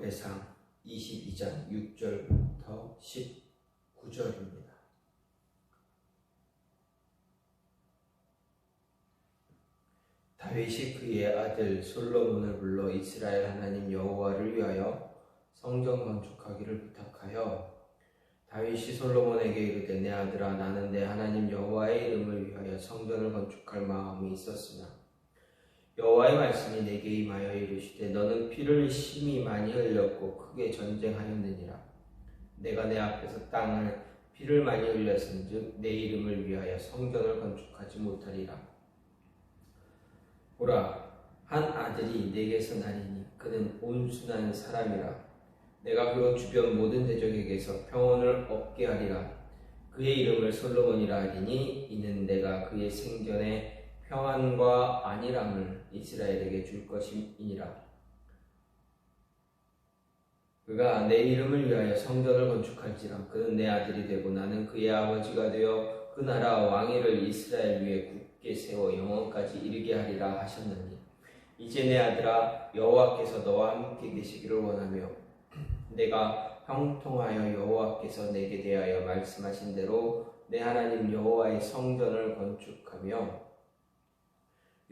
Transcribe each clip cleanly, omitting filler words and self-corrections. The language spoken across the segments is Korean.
역대상 22장 6절부터 19절입니다. 다윗이 그의 아들 솔로몬을 불러 이스라엘 하나님 여호와를 위하여 성전 건축하기를 부탁하여 다윗이 솔로몬에게 이르되 내 아들아 나는 내 하나님 여호와의 이름을 위하여 성전을 건축할 마음이 있었으나 여호와의 말씀이 내게 임하여 이르시되 너는 피를 심히 많이 흘렸고 크게 전쟁하였느니라. 내가 내 앞에서 땅을 피를 많이 흘렸은즉 내 이름을 위하여 성전을 건축하지 못하리라. 보라, 한 아들이 내게서 나리니 그는 온순한 사람이라. 내가 그 주변 모든 대적에게서 평온을 얻게 하리라. 그의 이름을 솔로몬이라 하리니 이는 내가 그의 생전에 평안과 안일함을 이스라엘에게 줄 것임이니라. 그가 내 이름을 위하여 성전을 건축할지라. 그는 내 아들이 되고 나는 그의 아버지가 되어 그 나라 왕위를 이스라엘 위에 굳게 세워 영원까지 이르게 하리라 하셨느니 이제 내 아들아 여호와께서 너와 함께 계시기를 원하며 내가 형통하여 여호와께서 내게 대하여 말씀하신 대로 내 하나님 여호와의 성전을 건축하며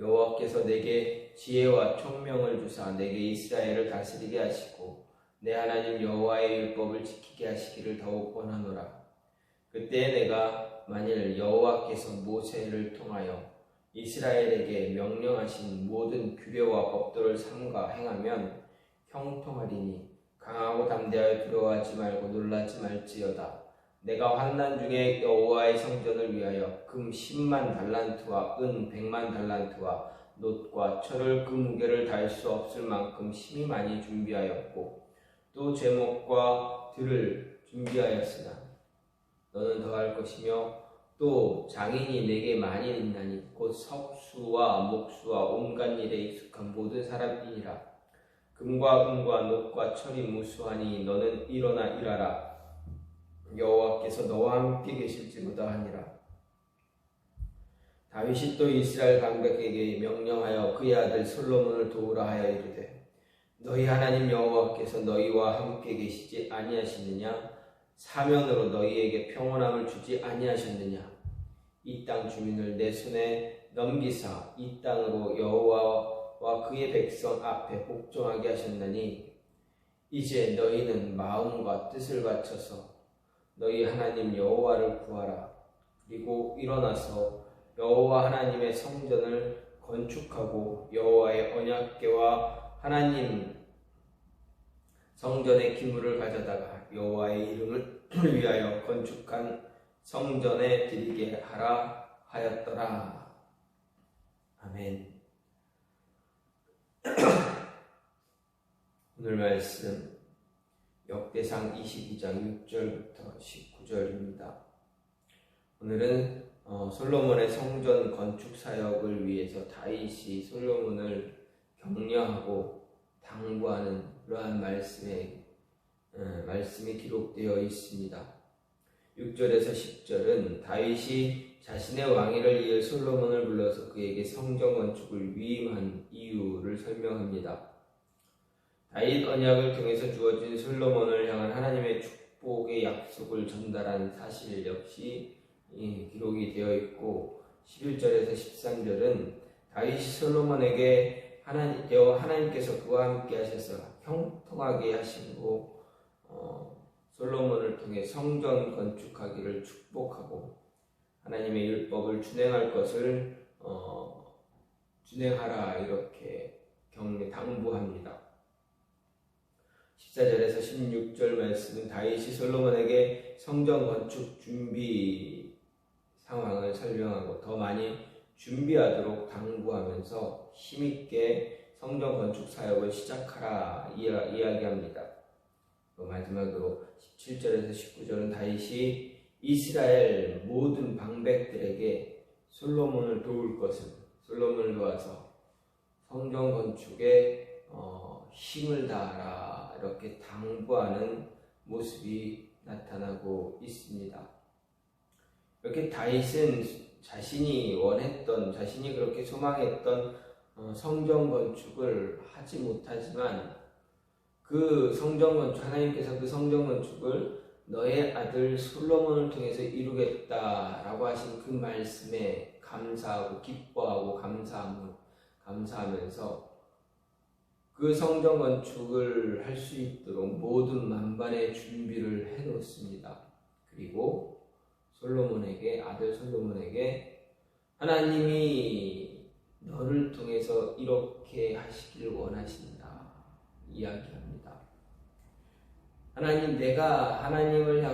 여호와께서 내게 지혜와 총명을 주사 내게 이스라엘을 다스리게 하시고 내 하나님 여호와의 율법을 지키게 하시기를 더욱 원하노라. 그때 내가 만일 여호와께서 모세를 통하여 이스라엘에게 명령하신 모든 규례와 법도를 삼가 행하면 형통하리니 강하고 담대하여 두려워하지 말고 놀라지 말지어다. 내가 환난 중에 여호와의 성전을 위하여 금 10만 달란트와 은 100만 달란트와 놋과 철을 그 무게를 다할 수 없을 만큼 심히 많이 준비하였고 또 제목과 들을 준비하였으나 너는 더할 것이며 또 장인이 내게 많이 있나니 곧 석수와 목수와 온갖 일에 익숙한 모든 사람이니라. 금과 놋과 철이 무수하니 너는 일어나 일하라. 여호와께서 너와 함께 계실지로다 하니라. 다윗이 또 이스라엘 방백에게 명령하여 그의 아들 솔로몬을 도우라 하여 이르되 너희 하나님 여호와께서 너희와 함께 계시지 아니하시느냐? 사면으로 너희에게 평온함을 주지 아니하셨느냐? 이 땅 주민을 내 손에 넘기사 이 땅으로 여호와와 그의 백성 앞에 복종하게 하셨나니 이제 너희는 마음과 뜻을 바쳐서 너희 하나님 여호와를 구하라. 그리고 일어나서 여호와 하나님의 성전을 건축하고 여호와의 언약궤와 하나님 성전의 기물을 가져다가 여호와의 이름을 위하여 건축한 성전에 드리게 하라 하였더라. 아멘. 오늘 말씀 역대상 22장 6절부터 19절입니다. 오늘은 솔로몬의 성전 건축 사역을 위해서 다윗이 솔로몬을 격려하고 당부하는 그러한 말씀이 기록되어 있습니다. 6절에서 10절은 다윗이 자신의 왕위를 이을 솔로몬을 불러서 그에게 성전 건축을 위임한 이유를 설명합니다. 다윗 언약을 통해서 주어진 솔로몬을 향한 하나님의 축복의 약속을 전달한 사실 역시 기록이 되어 있고 11절에서 13절은 다윗이 솔로몬에게 하나님께서 그와 함께 하셔서 형통하게 하시고 솔로몬을 통해 성전 건축하기를 축복하고 하나님의 율법을 준행할 것을 준행하라 이렇게 당부합니다. 14절에서 16절 말씀은 다윗이 솔로몬에게 성전 건축 준비 상황을 설명하고 더 많이 준비하도록 당부하면서 힘있게 성전 건축 사역을 시작하라 이야기합니다. 마지막으로 17절에서 19절은 다윗이 이스라엘 모든 방백들에게 솔로몬을 도울 것을 솔로몬을 도와서 성전 건축에 힘을 다하라 이렇게 당부하는 모습이 나타나고 있습니다. 이렇게 다윗은 자신이 원했던, 자신이 그렇게 소망했던 성전 건축을 하지 못하지만 그 성전 건축, 하나님께서 그 성전 건축을 너의 아들 솔로몬을 통해서 이루겠다라고 하신 그 말씀에 감사하고 기뻐하고 감사하면서 그 성전 건축을 할 수 있도록 모든 만반의 준비를 해놓습니다. 그리고 아들 솔로몬에게 하나님이 너를 통해서 이렇게 하시기를 원하신다 이야기합니다. 내가 하나님을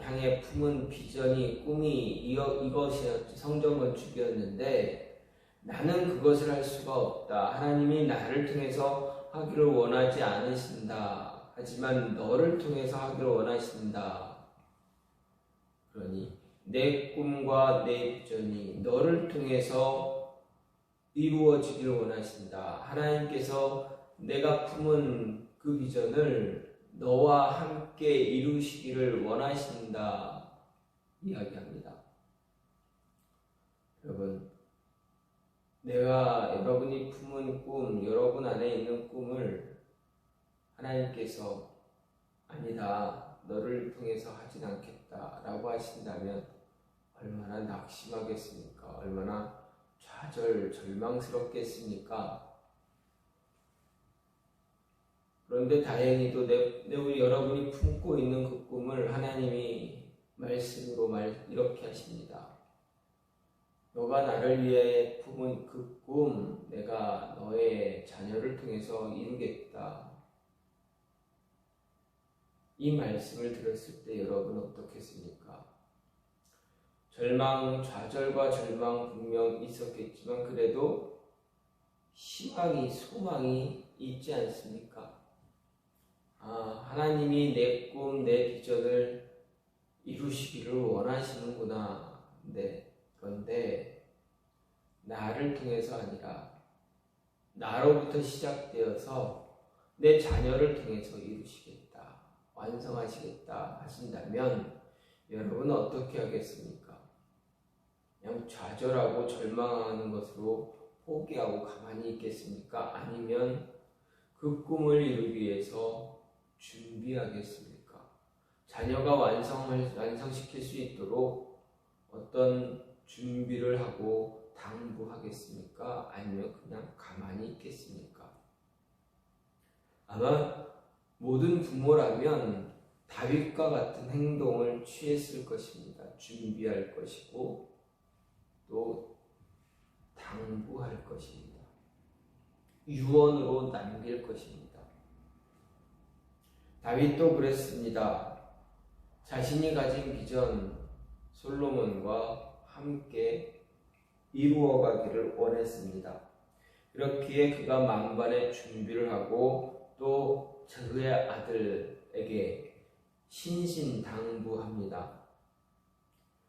향해 품은 비전이, 꿈이 이것이었지, 성전 건축이었는데 나는 그것을 할 수가 없다. 하나님이 나를 통해서 하기를 원하지 않으신다. 하지만 너를 통해서 하기를 원하신다. 그러니 내 꿈과 내 비전이 너를 통해서 이루어지기를 원하신다. 하나님께서 내가 품은 그 비전을 너와 함께 이루시기를 원하신다 이야기합니다. 여러분이 품은 꿈, 여러분 안에 있는 꿈을 하나님께서 아니다, 너를 통해서 하진 않겠다 라고 하신다면 얼마나 낙심하겠습니까? 얼마나 절망스럽겠습니까? 그런데 다행히도 여러분이 품고 있는 그 꿈을 하나님이 말씀으로 이렇게 하십니다. 너가 나를 위해 품은 그 꿈, 내가 너의 자녀를 통해서 이루겠다. 이 말씀을 들었을 때 여러분 어떻겠습니까? 좌절과 절망 분명 있었겠지만 그래도 소망이 있지 않습니까? 하나님이 내 꿈, 내 비전을 이루시기를 원하시는구나. 네. 그런데 나를 통해서 아니라 나로부터 시작되어서 내 자녀를 통해서 이루시겠다, 완성하시겠다 하신다면 여러분은 어떻게 하겠습니까? 그냥 좌절하고 절망하는 것으로 포기하고 가만히 있겠습니까? 아니면 그 꿈을 이루기 위해서 준비하겠습니까? 자녀가 완성시킬 수 있도록 어떤 준비를 하고 당부하겠습니까? 아니면 그냥 가만히 있겠습니까? 아마 모든 부모라면 다윗과 같은 행동을 취했을 것입니다. 준비할 것이고 또 당부할 것입니다. 유언으로 남길 것입니다. 다윗도 그랬습니다. 자신이 가진 비전 솔로몬과 함께 이루어가기를 원했습니다. 그렇기에 그가 만반의 준비를 하고 또 그의 아들에게 신신당부합니다.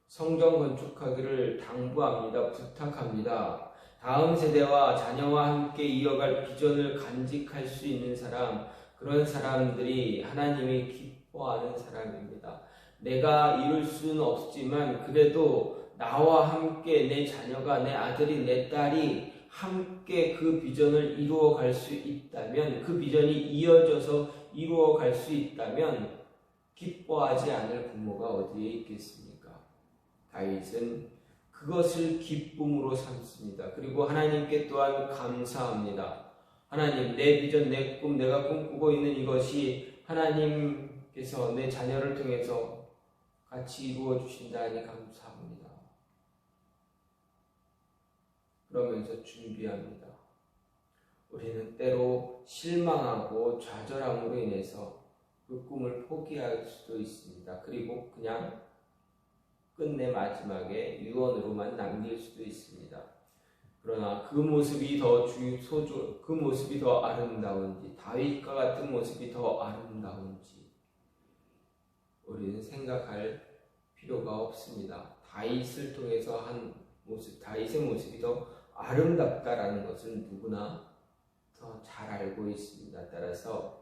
성전 건축하기를 당부합니다. 부탁합니다. 다음 세대와 자녀와 함께 이어갈 비전을 간직할 수 있는 사람, 그런 사람들이 하나님이 기뻐하는 사람입니다. 내가 이룰 수는 없지만 그래도 나와 함께 내 자녀가, 내 아들이, 내 딸이 함께 그 비전을 이루어갈 수 있다면, 그 비전이 이어져서 이루어갈 수 있다면 기뻐하지 않을 부모가 어디에 있겠습니까? 다윗은 그것을 기쁨으로 삼습니다. 그리고 하나님께 또한 감사합니다. 하나님, 내 비전, 내 꿈, 내가 꿈꾸고 있는 이것이 하나님께서 내 자녀를 통해서 같이 이루어 주신다니 감사합니다. 그러면서 준비합니다. 우리는 때로 실망하고 좌절함으로 인해서 그 꿈을 포기할 수도 있습니다. 그리고 그냥 끝내 마지막에 유언으로만 남길 수도 있습니다. 그러나 그 모습이 더 아름다운지, 다윗과 같은 모습이 더 아름다운지 우리는 생각할 필요가 없습니다. 다윗을 통해서 한 모습, 다윗의 모습이 더 아름답다라는 것을 누구나 더 잘 알고 있습니다. 따라서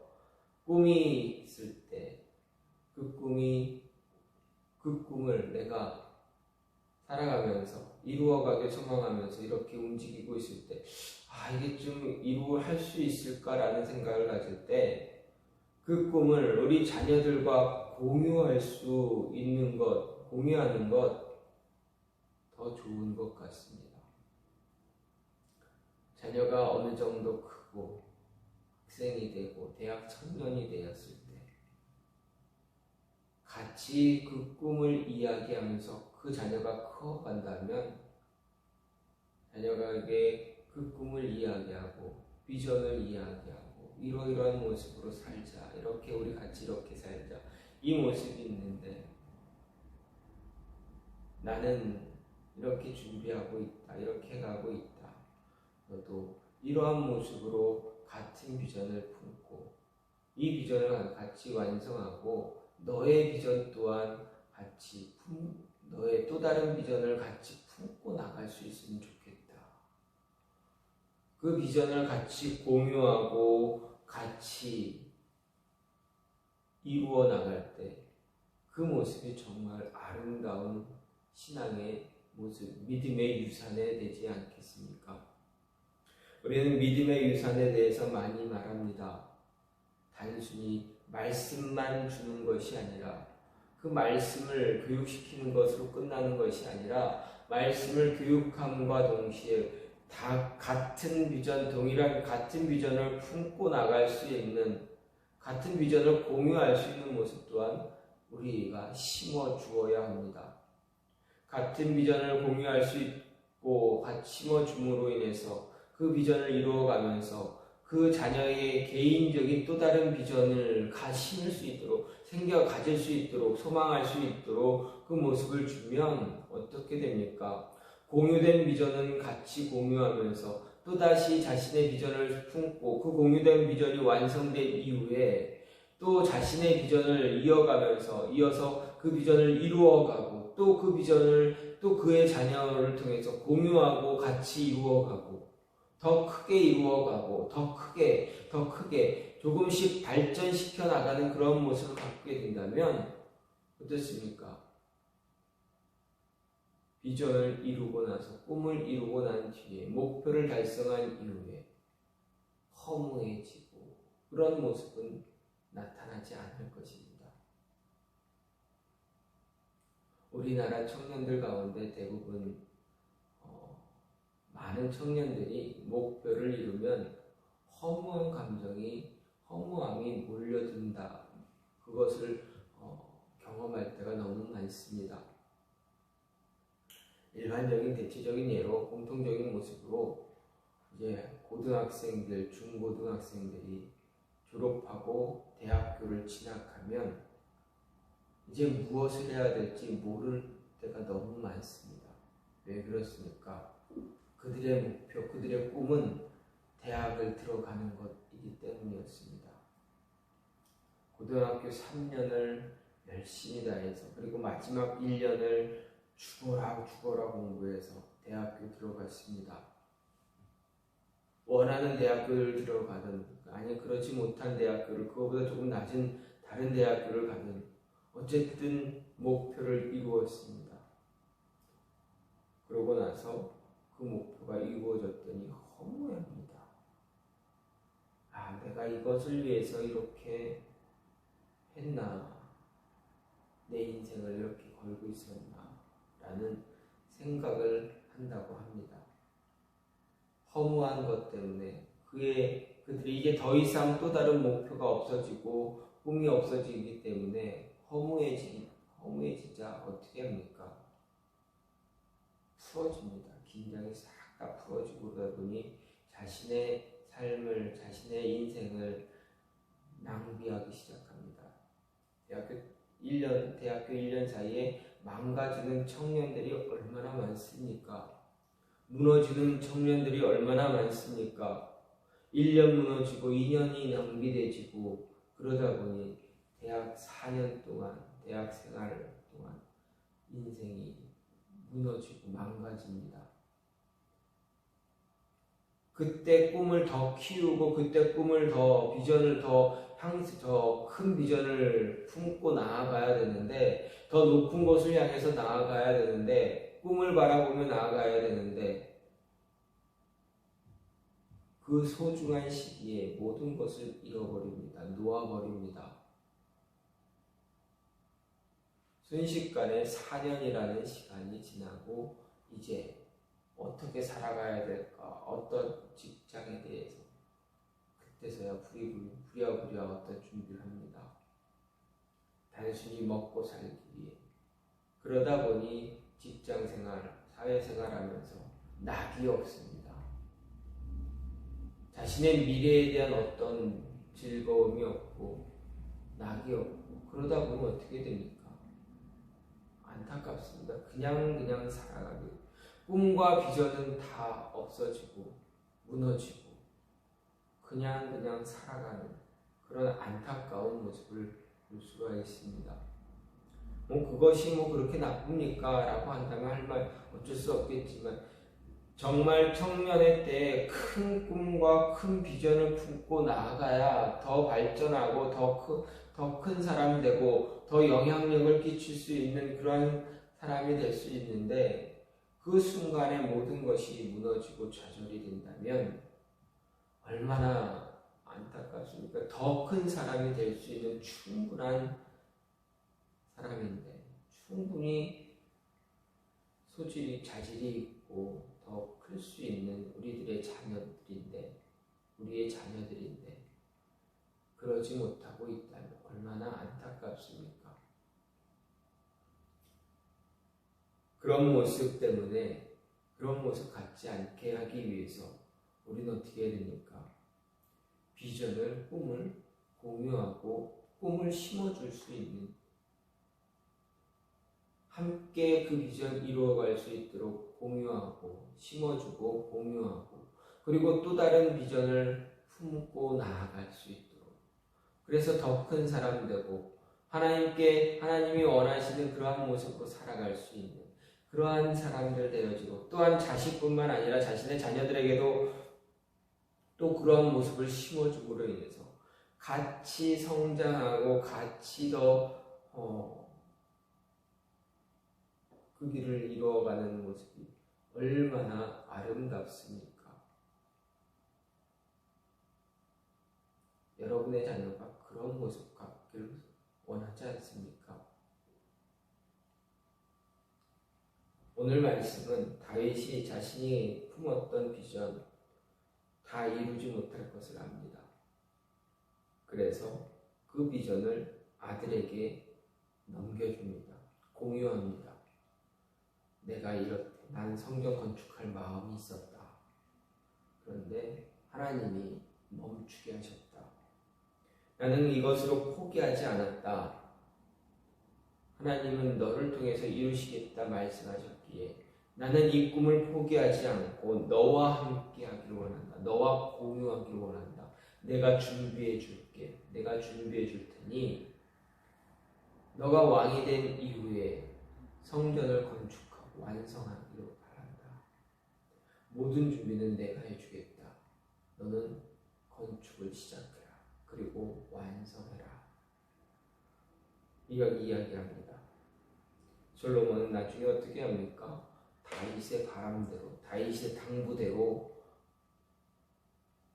꿈이 있을 때 그 꿈을 내가 살아가면서 이루어가길 소망하면서 이렇게 움직이고 있을 때 이게 좀 할 수 있을까라는 생각을 가질 때 그 꿈을 우리 자녀들과 공유할 수 있는 것, 공유하는 것 더 좋은 것 같습니다. 자녀가 어느 정도 크고 학생이 되고 대학 청년이 되었을 때 같이 그 꿈을 이야기하면서 그 자녀가 커간다면 자녀에게 그 꿈을 이야기하고 비전을 이야기하고 이러이러한 모습으로 살자, 이렇게 우리 같이 이렇게 살자, 이 모습이 있는데 나는 이렇게 준비하고 있다, 이렇게 가고 있다, 너도 이러한 모습으로 같은 비전을 품고 이 비전을 같이 완성하고 너의 비전 또한 같이 너의 또 다른 비전을 같이 품고 나갈 수 있으면 좋겠다. 그 비전을 같이 공유하고 같이 이루어 나갈 때 그 모습이 정말 아름다운 신앙의 모습, 믿음의 유산에 되지 않겠습니까? 우리는 믿음의 유산에 대해서 많이 말합니다. 단순히 말씀만 주는 것이 아니라 그 말씀을 교육시키는 것으로 끝나는 것이 아니라 말씀을 교육함과 동시에 다 같은 비전, 동일한 같은 비전을 품고 나갈 수 있는, 같은 비전을 공유할 수 있는 모습 또한 우리가 심어 주어야 합니다. 같은 비전을 공유할 수 있고 같이 심어 줌으로 인해서 그 비전을 이루어가면서 그 자녀의 개인적인 또 다른 비전을 심을 수 있도록, 가질 수 있도록, 소망할 수 있도록 그 모습을 주면 어떻게 됩니까? 공유된 비전은 같이 공유하면서 또다시 자신의 비전을 품고 그 공유된 비전이 완성된 이후에 또 자신의 비전을 이어서 그 비전을 이루어가고 또 그 비전을 또 그의 자녀를 통해서 공유하고 같이 이루어가고 더 크게 이루어가고 더 크게 조금씩 발전시켜 나가는 그런 모습을 갖게 된다면 어떻습니까? 비전을 이루고 나서 꿈을 이루고 난 뒤에 목표를 달성한 이후에 허무해지고 그런 모습은 나타나지 않을 것입니다. 우리나라 청년들 가운데 대부분 많은 청년들이 목표를 이루면 허무함이 몰려든다. 그것을 경험할 때가 너무 많습니다. 일반적인 대체적인 예로 공통적인 모습으로 이제 고등학생들, 중고등학생들이 졸업하고 대학교를 진학하면 이제 무엇을 해야 될지 모를 때가 너무 많습니다. 왜 그렇습니까? 그들의 목표, 그들의 꿈은 대학을 들어가는 것이기 때문이었습니다. 고등학교 3년을 열심히 다해서 그리고 마지막 1년을 죽어라 공부해서 대학교 들어갔습니다. 원하는 대학교를 들어가든 아니 그렇지 못한 대학교를 그거보다 조금 낮은 다른 대학교를 가든 어쨌든 목표를 이루었습니다. 그러고 나서 그 목표가 이루어졌더니 허무합니다. 아, 내가 이것을 위해서 이렇게 했나? 내 인생을 이렇게 걸고 있었나? 라는 생각을 한다고 합니다. 허무한 것 때문에 그들이 이제 더 이상 또 다른 목표가 없어지고 꿈이 없어지기 때문에 허무해지자 어떻게 합니까? 풀어집니다. 긴장이 싹 다 풀어지고 그러다 보니 자신의 삶을, 자신의 인생을 낭비하기 시작합니다. 대학교 1년 사이에 망가지는 청년들이 얼마나 많습니까? 무너지는 청년들이 얼마나 많습니까? 1년 무너지고 2년이 낭비되지고 그러다 보니 대학 4년 동안, 대학 생활 동안 인생이 무너지고 망가집니다. 그때 꿈을 더 키우고 그때 꿈을 더 비전을 더 큰 비전을 품고 나아가야 되는데 더 높은 곳을 향해서 나아가야 되는데 꿈을 바라보며 나아가야 되는데 그 소중한 시기에 모든 것을 잃어버립니다. 놓아버립니다. 순식간에 4년이라는 시간이 지나고 이제 어떻게 살아가야 될까? 어떤 직장에 대해서 그때서야 부랴부랴 어떤 준비를 합니다. 단순히 먹고 살기 위해. 그러다 보니 직장생활, 사회생활하면서 낙이 없습니다. 자신의 미래에 대한 어떤 즐거움이 없고 낙이 없고 그러다 보면 어떻게 됩니까? 안타깝습니다. 그냥 살아가게. 꿈과 비전은 다 없어지고 무너지고 그냥 살아가는 그런 안타까운 모습을 볼 수가 있습니다. 그것이 그렇게 나쁩니까? 라고 한다면 할 말 어쩔 수 없겠지만 정말 청년의 때에 큰 꿈과 큰 비전을 품고 나아가야 더 발전하고 더 큰 사람이 되고 더 영향력을 끼칠 수 있는 그런 사람이 될 수 있는데 그 순간에 모든 것이 무너지고 좌절이 된다면 얼마나 안타깝습니까? 더 큰 사람이 될 수 있는 충분한 사람인데 충분히 소질이 자질이 있고 더 클 수 있는 우리의 자녀들인데 그러지 못하고 있다면 얼마나 안타깝습니까? 그런 모습 때문에 그런 모습 갖지 않게 하기 위해서 우리는 어떻게 해야 됩니까? 비전을, 꿈을 공유하고 꿈을 심어줄 수 있는 함께 그 비전 이루어갈 수 있도록 공유하고 심어주고 공유하고 그리고 또 다른 비전을 품고 나아갈 수 있도록 그래서 더 큰 사람 되고 하나님이 원하시는 그러한 모습으로 살아갈 수 있는 그러한 사람들 되어지고 또한 자식뿐만 아니라 자신의 자녀들에게도 또 그러한 모습을 심어줌으로 인해서 같이 성장하고 같이 더 그 길을 이루어가는 모습이 얼마나 아름답습니까? 여러분의 자녀가 그런 모습 갖기를 원하지 않습니까? 오늘 말씀은 다윗이 자신이 품었던 비전 다 이루지 못할 것을 압니다. 그래서 그 비전을 아들에게 넘겨줍니다. 공유합니다. 내가 이렇게 난 성전 건축할 마음이 있었다. 그런데 하나님이 멈추게 하셨다. 나는 이것으로 포기하지 않았다. 하나님은 너를 통해서 이루시겠다 말씀하셨기에 나는 이 꿈을 포기하지 않고 너와 함께 하기를 원한다. 너와 공유하기를 원한다. 내가 준비해 줄게. 내가 준비해 줄 테니 너가 왕이 된 이후에 성전을 건축하고 완성하기를 바란다. 모든 준비는 내가 해주겠다. 너는 건축을 시작해라. 그리고 완성해라. 이렇게 이야기합니다. 솔로몬은 나중에 어떻게 합니까? 다윗의 바람대로, 다윗의 당부대로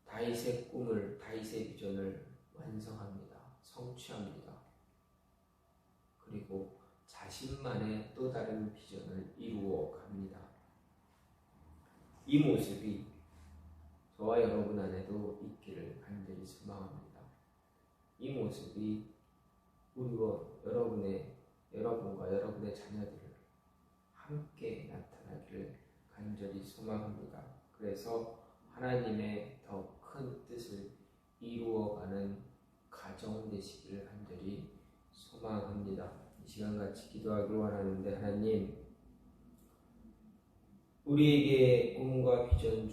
다윗의 꿈을, 다윗의 비전을 완성합니다. 성취합니다. 그리고 자신만의 또 다른 비전을 이루어 갑니다. 이 모습이 저와 여러분 안에도 있기를 간절히 소망합니다. 이 모습이 우리와 여러분과 여러분의 자녀들을 함께 나타나기를 간절히 소망합니다. 그래서 하나님의 더 큰 뜻을 이루어가는 가정 되시기를 간절히 소망합니다. 이 시간 같이 기도하길 원하는데 하나님, 우리에게 꿈과 비전